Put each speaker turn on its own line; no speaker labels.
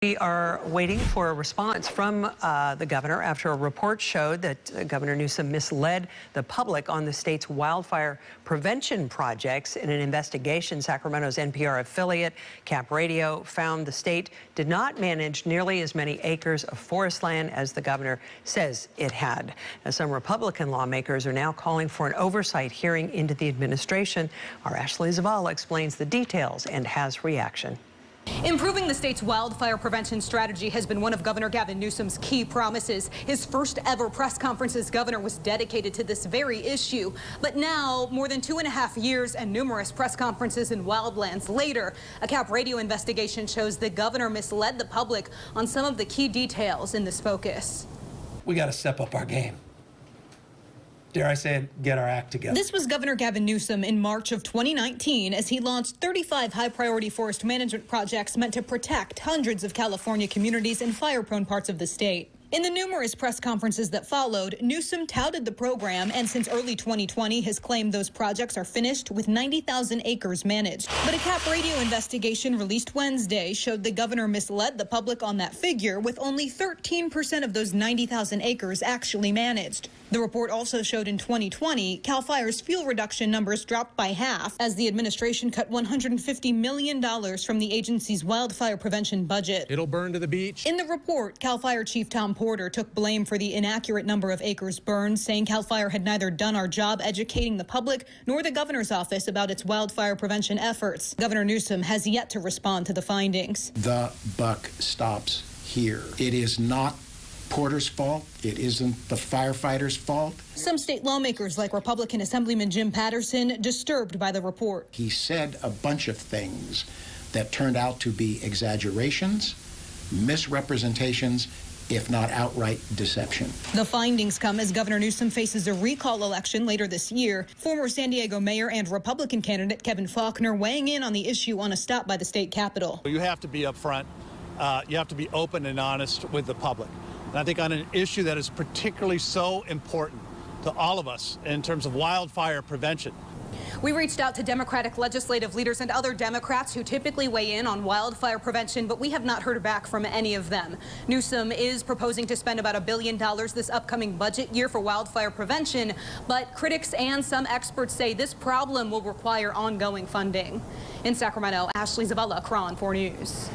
We are waiting for a response from the governor after a report showed that Governor Newsom misled the public on the state's wildfire prevention projects. In an investigation, Sacramento's NPR affiliate, Cap Radio, found the state did not manage nearly as many acres of forest land as the governor says it had. Now, some Republican lawmakers are now calling for an oversight hearing into the administration. Our Ashley Zavala explains the details and has reaction.
Improving the state's wildfire prevention strategy has been one of Governor Gavin Newsom's key promises. His first ever press conference as governor was dedicated to this very issue. But now, more than 2.5 years and numerous press conferences in wildlands later, a Cap Radio investigation shows the governor misled the public on some of the key details in this focus.
We got to step up our game. Dare I say it, get our act together.
This was Governor Gavin Newsom in March of 2019 as he launched 35 high-priority forest management projects meant to protect hundreds of California communities in fire-prone parts of the state. In the numerous press conferences that followed, Newsom touted the program, and since early 2020 has claimed those projects are finished with 90,000 acres managed. But a Cap Radio investigation released Wednesday showed the governor misled the public on that figure, with only 13% of those 90,000 acres actually managed. The report also showed in 2020, CAL FIRE's fuel reduction numbers dropped by half as the administration cut $150 million from the agency's wildfire prevention budget.
It'll burn to the beach.
In the report, CAL FIRE Chief Tom Porter took blame for the inaccurate number of acres burned, saying CAL FIRE had neither done our job educating the public nor the governor's office about its wildfire prevention efforts. Governor Newsom has yet to respond to the findings.
The buck stops here. It is not Porter's fault. It isn't the firefighters' fault.
Some state lawmakers, like Republican Assemblyman Jim Patterson, disturbed by the report.
He said a bunch of things that turned out to be exaggerations, misrepresentations, if not outright deception.
The findings come as Governor Newsom faces a recall election later this year. Former San Diego mayor and Republican candidate Kevin Faulconer weighing in on the issue on a stop by the state capitol.
You have to be upfront. You have to be open and honest with the public. And I think on an issue that is particularly so important to all of us in terms of wildfire prevention.
We reached out to Democratic legislative leaders and other Democrats who typically weigh in on wildfire prevention, but we have not heard back from any of them. Newsom is proposing to spend about $1 billion this upcoming budget year for wildfire prevention, but critics and some experts say this problem will require ongoing funding. In Sacramento, Ashley Zavala, KRON 4 News.